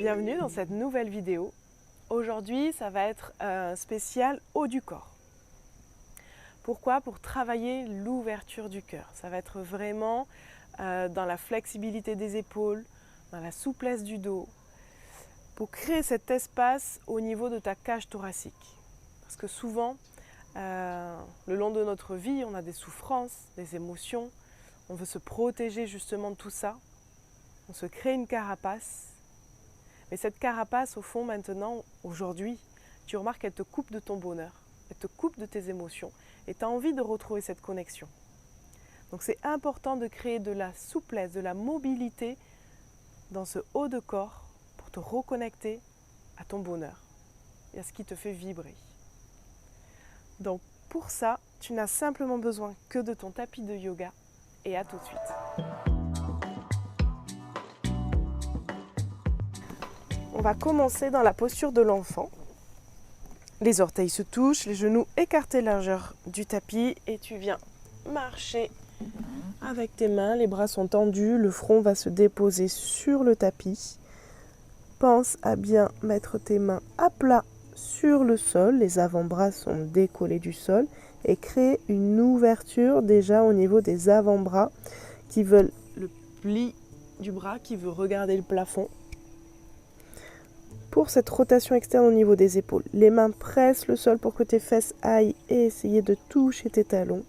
bienvenue dans cette nouvelle vidéo. Aujourd'hui, ça va être un spécial haut du corps. Pourquoi? Pour travailler l'ouverture du cœur. Ça va être vraiment dans la flexibilité des épaules, dans la souplesse du dos, pour créer cet espace au niveau de ta cage thoracique. Parce que souvent, le long de notre vie, on a des souffrances, des émotions, on veut se protéger justement de tout ça. On se crée une carapace. Mais cette carapace, au fond, maintenant, aujourd'hui, tu remarques qu'elle te coupe de ton bonheur, elle te coupe de tes émotions et tu as envie de retrouver cette connexion. Donc c'est important de créer de la souplesse, de la mobilité dans ce haut de corps pour te reconnecter à ton bonheur et à ce qui te fait vibrer. Donc pour ça, tu n'as simplement besoin que de ton tapis de yoga et à tout de suite. On va commencer dans la posture de l'enfant. Les orteils se touchent, les genoux écartés largeur du tapis et tu viens marcher avec tes mains. Les bras sont tendus, le front va se déposer sur le tapis. Pense à bien mettre tes mains à plat sur le sol. Les avant-bras sont décollés du sol et crée une ouverture déjà au niveau des avant-bras qui veulent le pli du bras, qui veut regarder le plafond. Pour cette rotation externe au niveau des épaules, les mains pressent le sol pour que tes fesses aillent et essayez de toucher tes talons.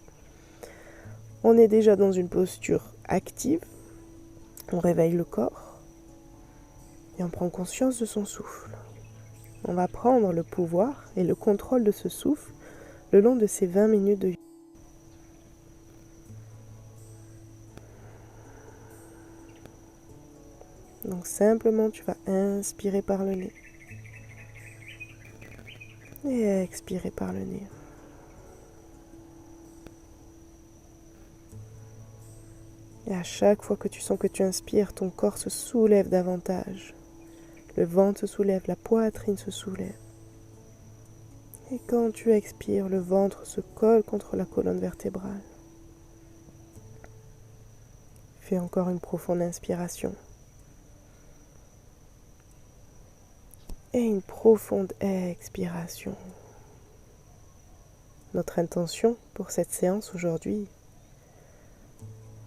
On est déjà dans une posture active. On réveille le corps et on prend conscience de son souffle. On va prendre le pouvoir et le contrôle de ce souffle le long de ces 20 minutes de yoga. Donc simplement, tu vas inspirer par le nez et expirer par le nez. Et à chaque fois que tu sens que tu inspires, ton corps se soulève davantage. Le ventre se soulève, la poitrine se soulève. Et quand tu expires, le ventre se colle contre la colonne vertébrale. Fais encore une profonde inspiration. Et une profonde expiration. Notre intention pour cette séance aujourd'hui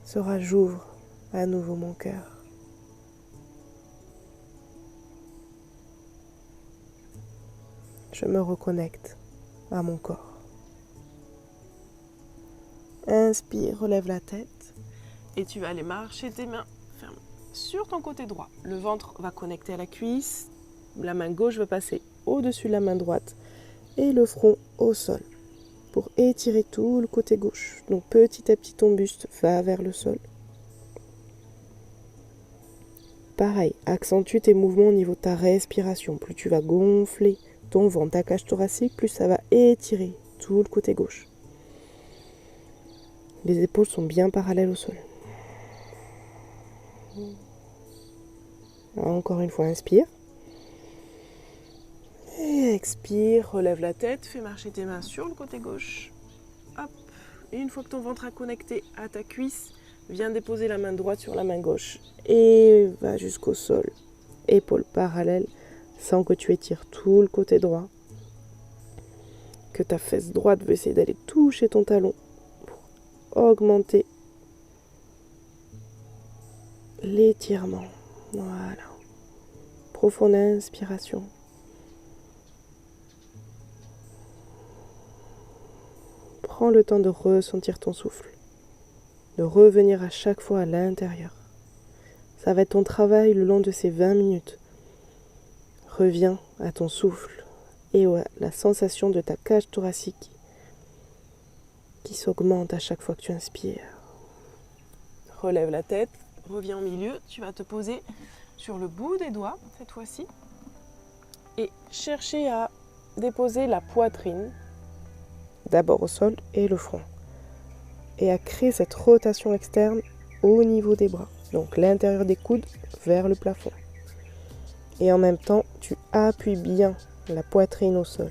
sera: j'ouvre à nouveau mon cœur. Je me reconnecte à mon corps. Inspire, relève la tête et tu vas aller marcher tes mains fermes sur ton côté droit. Le ventre va connecter à la cuisse. La main gauche va passer au-dessus de la main droite et le front au sol pour étirer tout le côté gauche. Donc petit à petit, ton buste va vers le sol. Pareil, accentue tes mouvements au niveau de ta respiration. Plus tu vas gonfler ton ventre, ta cage thoracique, plus ça va étirer tout le côté gauche. Les épaules sont bien parallèles au sol. Encore une fois, inspire. Et expire, relève la tête, fais marcher tes mains sur le côté gauche. Hop. Et une fois que ton ventre a connecté à ta cuisse, viens déposer la main droite sur la main gauche. Et va jusqu'au sol. Épaules parallèles, sans que tu étires tout le côté droit. Que ta fesse droite veut essayer d'aller toucher ton talon pour augmenter l'étirement. Voilà. Profonde inspiration. Prends le temps de ressentir ton souffle, de revenir à chaque fois à l'intérieur. Ça va être ton travail le long de ces 20 minutes. Reviens à ton souffle et à la sensation de ta cage thoracique qui s'augmente à chaque fois que tu inspires. Relève la tête, reviens au milieu, tu vas te poser sur le bout des doigts cette fois-ci et chercher à déposer la poitrine d'abord au sol et le front, et à créer cette rotation externe au niveau des bras, donc l'intérieur des coudes vers le plafond. Et en même temps, tu appuies bien la poitrine au sol,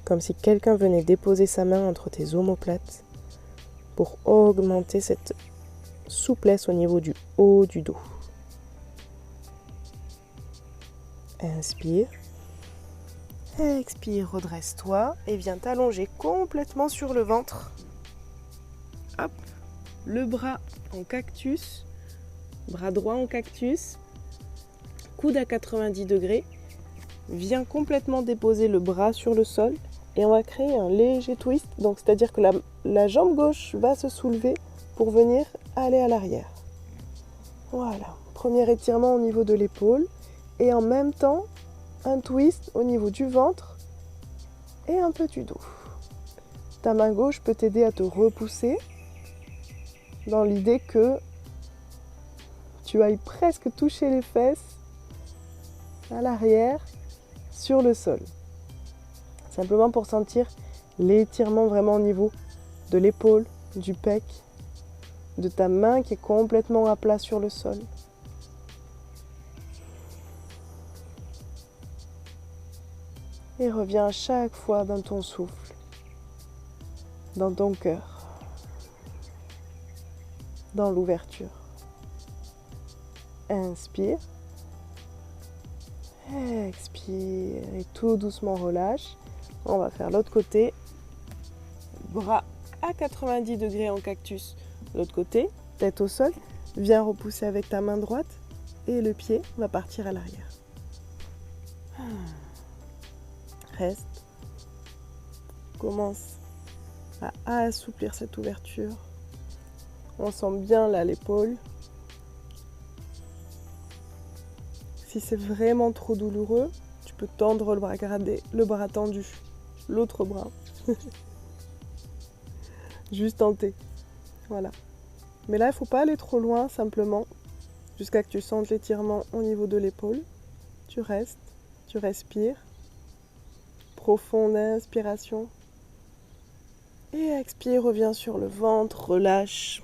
comme si quelqu'un venait déposer sa main entre tes omoplates pour augmenter cette souplesse au niveau du haut du dos. Inspire. Expire, redresse-toi et viens t'allonger complètement sur le ventre. Hop, le bras en cactus, bras droit en cactus, coude à 90 degrés. Viens complètement déposer le bras sur le sol et on va créer un léger twist. Donc c'est-à-dire que la jambe gauche va se soulever pour venir aller à l'arrière. Voilà, premier étirement au niveau de l'épaule et en même temps un twist au niveau du ventre et un peu du dos. Ta main gauche peut t'aider à te repousser dans l'idée que tu ailles presque toucher les fesses à l'arrière sur le sol. Simplement pour sentir l'étirement vraiment au niveau de l'épaule, du pec, de ta main qui est complètement à plat sur le sol. Et reviens à chaque fois dans ton souffle, dans ton cœur, dans l'ouverture. Inspire. Expire et tout doucement relâche. On va faire l'autre côté. Bras à 90 degrés en cactus. L'autre côté, tête au sol. Viens repousser avec ta main droite et le pied va partir à l'arrière. Reste. Commence à assouplir cette ouverture. On sent bien là l'épaule. Si c'est vraiment trop douloureux, tu peux tendre le bras gradé, le bras tendu, l'autre bras. Juste tenter. Voilà. Mais là, il ne faut pas aller trop loin, simplement, jusqu'à que tu sentes l'étirement au niveau de l'épaule. Tu restes, tu respires. Profonde inspiration. Et expire, reviens sur le ventre, relâche.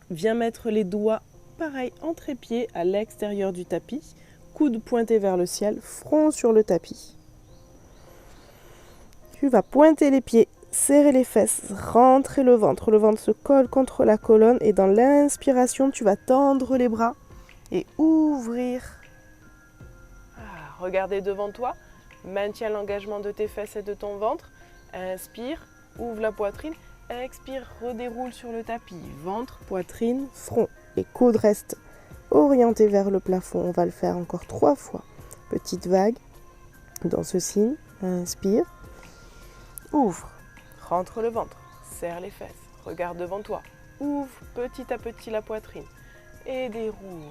Viens mettre les doigts, pareil, entre les pieds à l'extérieur du tapis. Coude pointé vers le ciel, front sur le tapis. Tu vas pointer les pieds, serrer les fesses, rentrer le ventre. Le ventre se colle contre la colonne et dans l'inspiration, tu vas tendre les bras et ouvrir. Regardez devant toi. Maintiens l'engagement de tes fesses et de ton ventre. Inspire, ouvre la poitrine. Expire, redéroule sur le tapis. Ventre, poitrine, front. Les coudes restent orientés vers le plafond. On va le faire encore 3 fois. Petite vague dans ce signe. Inspire. Ouvre. Rentre le ventre. Serre les fesses. Regarde devant toi. Ouvre petit à petit la poitrine. Et déroule.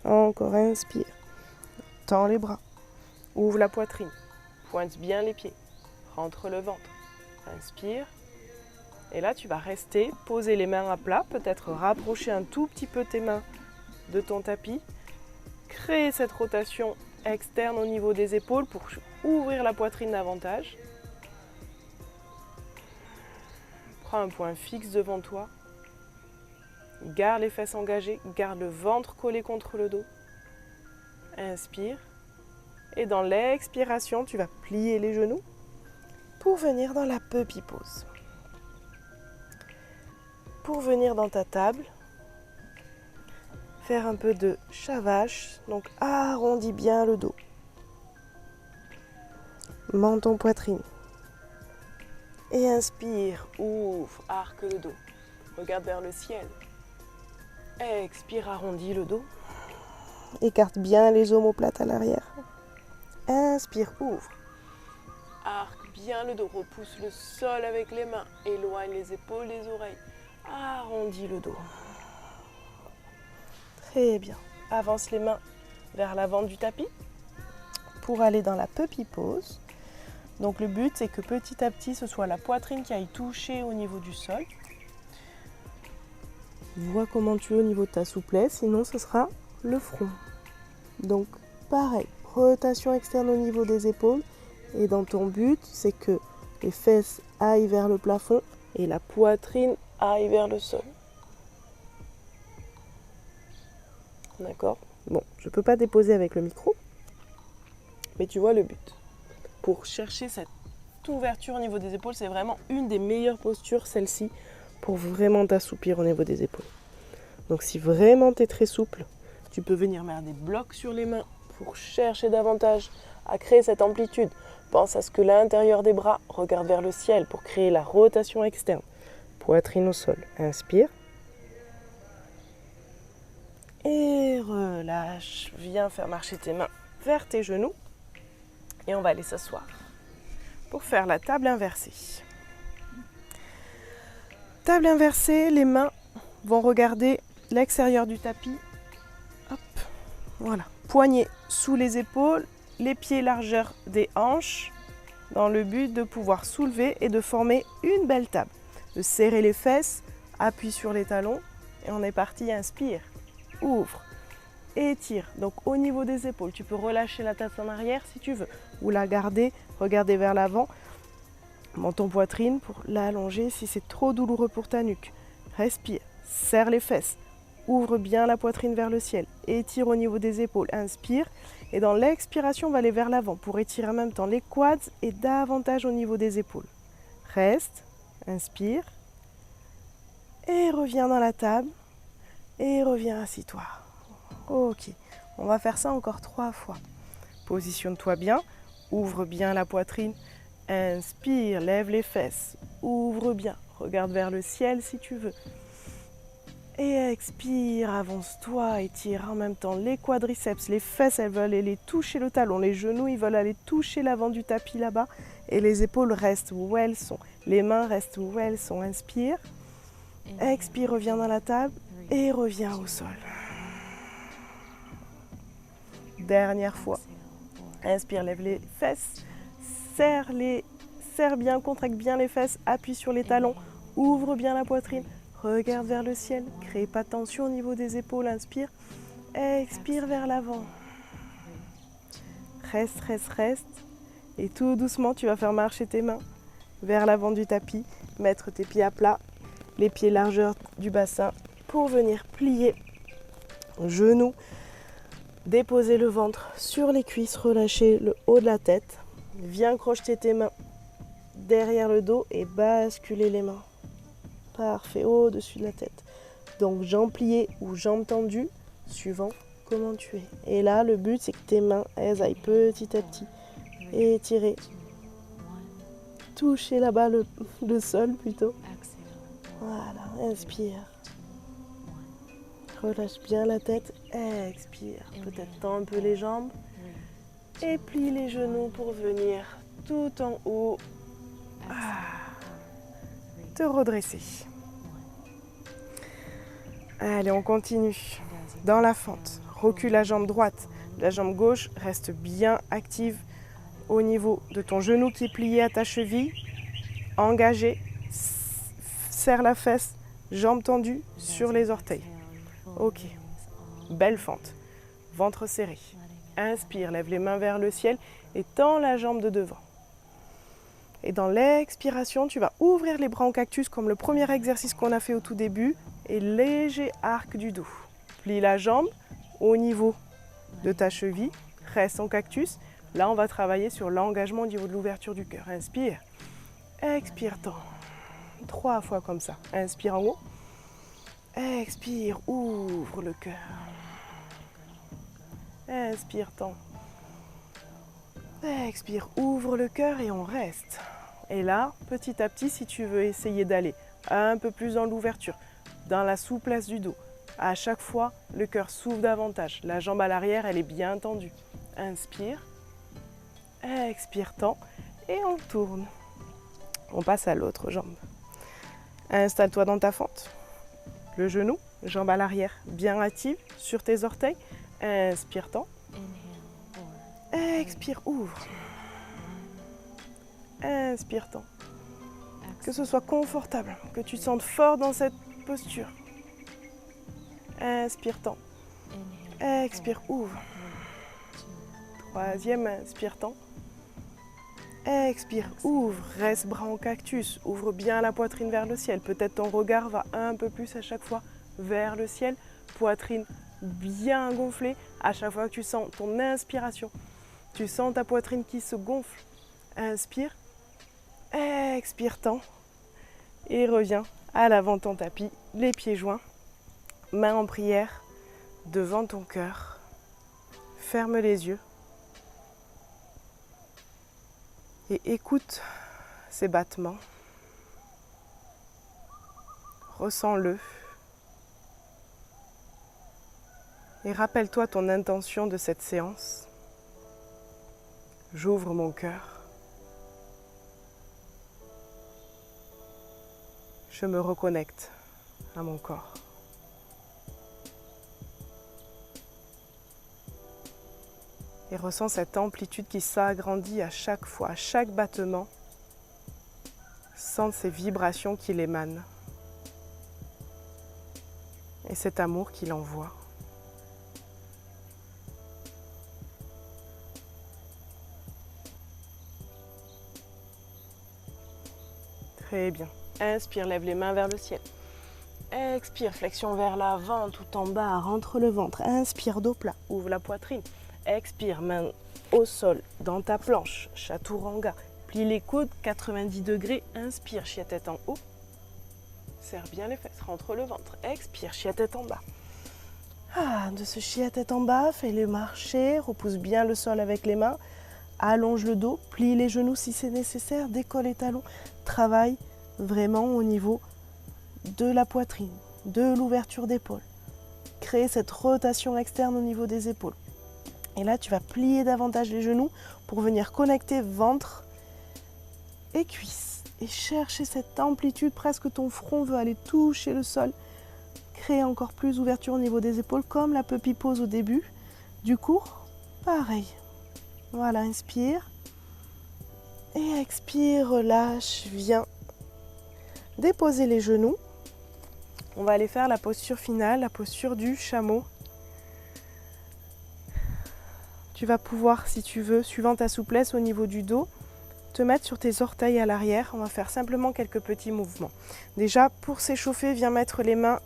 Encore inspire. Tends les bras, ouvre la poitrine, pointe bien les pieds, rentre le ventre, inspire. Et là, tu vas rester, poser les mains à plat, peut-être rapprocher un tout petit peu tes mains de ton tapis. Créer cette rotation externe au niveau des épaules pour ouvrir la poitrine davantage. Prends un point fixe devant toi. Garde les fesses engagées, garde le ventre collé contre le dos. Inspire. Et dans l'expiration, tu vas plier les genoux pour venir dans la puppy pose. Pour venir dans ta table, faire un peu de chat vache. Donc arrondis bien le dos. Menton poitrine. Et inspire, ouvre, arque le dos. Regarde vers le ciel. Expire, arrondis le dos. Écarte bien les omoplates à l'arrière. Inspire, ouvre. Arque bien le dos, repousse le sol avec les mains. Éloigne les épaules, les oreilles. Arrondis le dos. Très bien. Avance les mains vers l'avant du tapis pour aller dans la puppy pose. Donc le but, c'est que petit à petit, ce soit la poitrine qui aille toucher au niveau du sol. Vois comment tu es au niveau de ta souplesse, sinon ce sera le front. Donc pareil, rotation externe au niveau des épaules. Et dans ton but, c'est que les fesses aillent vers le plafond et la poitrine aille vers le sol. D'accord ? Bon, je ne peux pas déposer avec le micro, mais tu vois le but. Pour chercher cette ouverture au niveau des épaules, c'est vraiment une des meilleures postures, celle-ci, pour vraiment t'assouplir au niveau des épaules. Donc si vraiment tu es très souple, Tu peux venir mettre des blocs sur les mains pour chercher davantage à créer cette amplitude. Pense à ce que l'intérieur des bras regarde vers le ciel pour créer la rotation externe. Poitrine au sol. Inspire. Et relâche. Viens faire marcher tes mains vers tes genoux. Et on va aller s'asseoir pour faire la table inversée. Table inversée, les mains vont regarder l'extérieur du tapis. Hop, voilà. Poignets sous les épaules, les pieds largeur des hanches, dans le but de pouvoir soulever et de former une belle table. De serrer les fesses, appuie sur les talons et on est parti. Inspire, ouvre, étire. Donc au niveau des épaules, tu peux relâcher la tête en arrière si tu veux ou la garder, regarder vers l'avant. Menton poitrine pour l'allonger si c'est trop douloureux pour ta nuque. Respire, serre les fesses, ouvre bien la poitrine vers le ciel, étire au niveau des épaules, inspire. Et dans l'expiration, on va aller vers l'avant pour étirer en même temps les quads et davantage au niveau des épaules. Reste, inspire. Et reviens dans la table. Et reviens, assis-toi. Ok, on va faire ça encore 3 fois. Positionne-toi bien, ouvre bien la poitrine. Inspire, lève les fesses, ouvre bien, regarde vers le ciel si tu veux. Et expire, avance-toi, étire en même temps les quadriceps, les fesses elles veulent aller toucher le talon, les genoux ils veulent aller toucher l'avant du tapis là-bas et les épaules restent où elles sont, les mains restent où elles sont. Inspire, expire, reviens dans la table et reviens au sol. Dernière fois, inspire, lève les fesses. Serre bien, contracte bien les fesses, appuie sur les talons, ouvre bien la poitrine, regarde vers le ciel, crée pas de tension au niveau des épaules, inspire, expire vers l'avant. Reste, reste, reste. Et tout doucement, tu vas faire marcher tes mains vers l'avant du tapis, mettre tes pieds à plat, les pieds largeur du bassin pour venir plier genoux, déposer le ventre sur les cuisses, relâcher le haut de la tête. Viens crocheter tes mains derrière le dos et basculer les mains. Parfait, au-dessus de la tête. Donc jambes pliées ou jambes tendues, suivant comment tu es. Et là, le but, c'est que tes mains, elles aillent petit à petit étirer. Toucher là-bas le sol plutôt. Voilà, inspire. Relâche bien la tête, expire. Peut-être tends un peu les jambes. Et plie les genoux pour venir tout en haut. Te redresser. Allez, on continue. Dans la fente, recule la jambe droite. La jambe gauche reste bien active au niveau de ton genou qui est plié à ta cheville. Engagé. Serre la fesse. Jambe tendue sur les orteils. Ok. Belle fente. Ventre serré. Inspire, lève les mains vers le ciel et tends la jambe de devant. Et dans l'expiration, tu vas ouvrir les bras en cactus comme le premier exercice qu'on a fait au tout début et léger arc du dos. Plie la jambe au niveau de ta cheville, reste en cactus. Là, on va travailler sur l'engagement au niveau de l'ouverture du cœur. Inspire, expire, tends. 3 fois comme ça. Inspire en haut. Expire, ouvre le cœur. Inspire, tends. Expire, ouvre le cœur et on reste. Et là, petit à petit, si tu veux essayer d'aller un peu plus dans l'ouverture, dans la souplesse du dos, à chaque fois, le cœur s'ouvre davantage. La jambe à l'arrière, elle est bien tendue. Inspire. Expire, tends. Et on tourne. On passe à l'autre jambe. Installe-toi dans ta fente. Le genou, jambe à l'arrière, bien active sur tes orteils. Inspire, tends. Expire, ouvre. Inspire, tends. Que ce soit confortable, que tu te sentes fort dans cette posture. Inspire, tends. Expire, ouvre. 3e, inspire, tends. Expire, ouvre, reste bras en cactus, ouvre bien la poitrine vers le ciel. Peut-être ton regard va un peu plus à chaque fois vers le ciel. Poitrine bien gonflée à chaque fois que tu sens ton inspiration. Tu sens ta poitrine qui se gonfle. Inspire, expire, tends. Et reviens à l'avant de ton tapis, les pieds joints, mains en prière. devant ton cœur. Ferme les yeux et écoute ces battements. Ressens-le. Et rappelle-toi ton intention de cette séance. J'ouvre mon cœur. Je me reconnecte à mon corps. Et ressens cette amplitude qui s'agrandit à chaque fois, à chaque battement. Sens ces vibrations qu'il émane. Et cet amour qu'il envoie. Très bien. Inspire, lève les mains vers le ciel. Expire, flexion vers l'avant, tout en bas, rentre le ventre. Inspire, dos plat, ouvre la poitrine. Expire, main au sol, dans ta planche, chaturanga. Plie les coudes, 90 degrés. Inspire, chien tête en haut. Serre bien les fesses, rentre le ventre. Expire, chien tête en bas. De ce chien tête en bas, fais-le marcher. Repousse bien le sol avec les mains. Allonge le dos, plie les genoux si c'est nécessaire. Décolle les talons. Travaille vraiment au niveau de la poitrine, de l'ouverture d'épaule. Crée cette rotation externe au niveau des épaules. Et là, tu vas plier davantage les genoux pour venir connecter ventre et cuisses. Et chercher cette amplitude, presque ton front veut aller toucher le sol. Crée encore plus d'ouverture au niveau des épaules, comme la puppy pose au début du cours. Pareil. Voilà, inspire. Et expire, relâche, viens déposer les genoux. On va aller faire la posture finale, la posture du chameau. Tu vas pouvoir, si tu veux, suivant ta souplesse au niveau du dos, te mettre sur tes orteils à l'arrière. On va faire simplement quelques petits mouvements. Déjà, pour s'échauffer, viens mettre les mains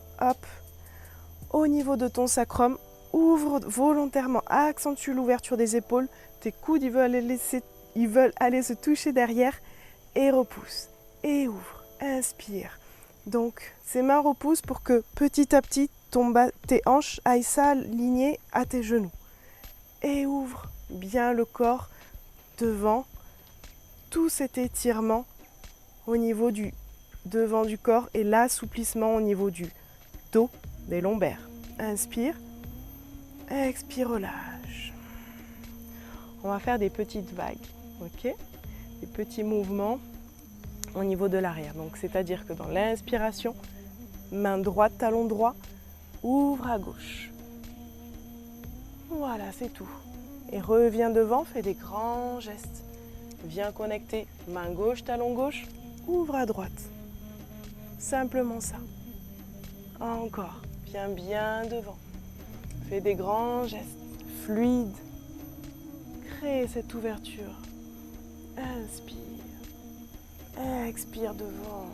au niveau de ton sacrum. Ouvre volontairement, accentue l'ouverture des épaules. Tes coudes, ils veulent aller se toucher derrière et repousse. Et ouvre, inspire. Donc, ces mains repoussent pour que petit à petit, tes hanches aillent s'aligner à tes genoux. Et ouvre bien le corps devant tout cet étirement au niveau du devant du corps et l'assouplissement au niveau du dos, des lombaires. Inspire, expire, relâche. On va faire des petites vagues, ok? Des petits mouvements au niveau de l'arrière. Donc, c'est-à-dire que dans l'inspiration, main droite, talon droit, ouvre à gauche. Voilà, c'est tout. Et reviens devant, fais des grands gestes. Viens connecter, main gauche, talon gauche, ouvre à droite. Simplement ça. Encore, viens bien devant. Fais des grands gestes, fluides. Crée cette ouverture. Inspire. Expire devant.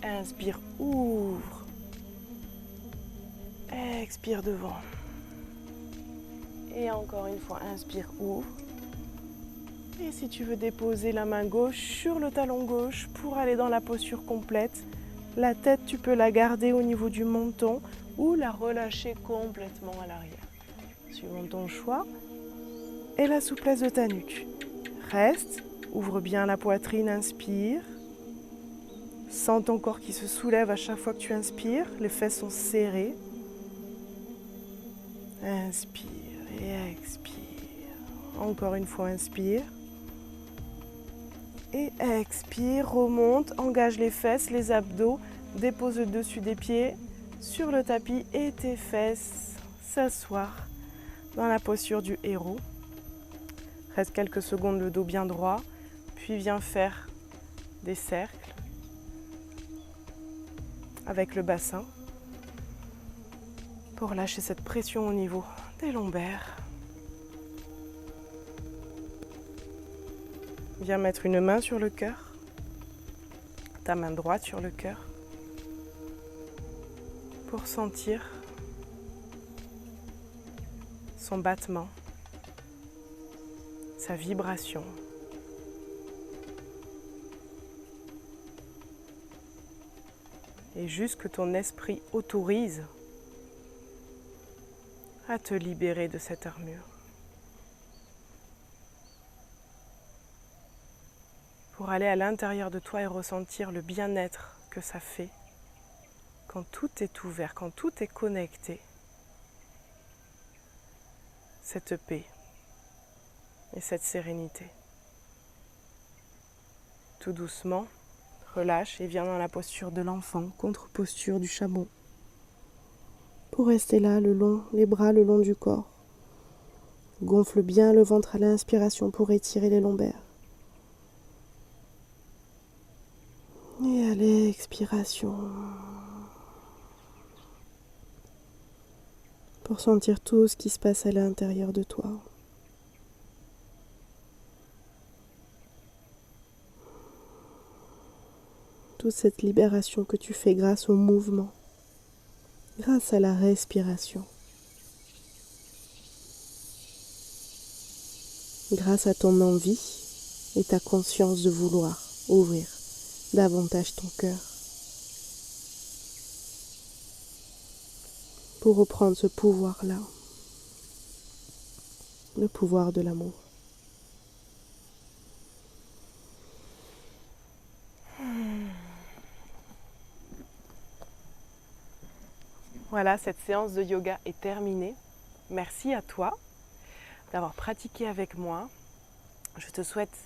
Inspire, ouvre. Expire devant. Et encore une fois, inspire, ouvre. Et si tu veux déposer la main gauche sur le talon gauche pour aller dans la posture complète, la tête, tu peux la garder au niveau du menton ou la relâcher complètement à l'arrière. Suivant ton choix et la souplesse de ta nuque. Reste, ouvre bien la poitrine, inspire. Sens ton corps qui se soulève à chaque fois que tu inspires. Les fesses sont serrées. Inspire et expire. Encore une fois, inspire. Et expire, remonte, engage les fesses, les abdos, dépose le dessus des pieds sur le tapis et tes fesses s'asseoir dans la posture du héros. Reste quelques secondes le dos bien droit, puis viens faire des cercles avec le bassin pour lâcher cette pression au niveau des lombaires. Viens mettre une main sur le cœur, ta main droite sur le cœur, pour sentir son battement, sa vibration. Et juste que ton esprit autorise à te libérer de cette armure. Pour aller à l'intérieur de toi et ressentir le bien-être que ça fait quand tout est ouvert, quand tout est connecté. Cette paix et cette sérénité. Tout doucement, relâche et viens dans la posture de l'enfant, contre-posture du chameau. Pour rester là, les bras le long du corps. Gonfle bien le ventre à l'inspiration pour étirer les lombaires. Et à l'expiration, pour sentir tout ce qui se passe à l'intérieur de toi. Toute cette libération que tu fais grâce au mouvement, grâce à la respiration, grâce à ton envie et ta conscience de vouloir ouvrir davantage ton cœur pour reprendre ce pouvoir-là, le pouvoir de l'amour. Voilà, cette séance de yoga est terminée. Merci à toi d'avoir pratiqué avec moi. Je te souhaite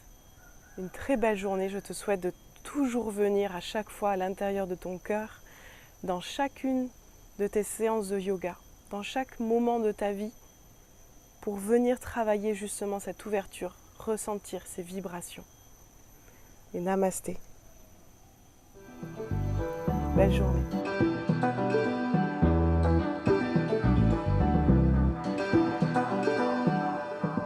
une très belle journée. Je te souhaite de toujours venir à chaque fois à l'intérieur de ton cœur, dans chacune de tes séances de yoga, dans chaque moment de ta vie, pour venir travailler justement cette ouverture, ressentir ces vibrations. Et namasté. Belle journée.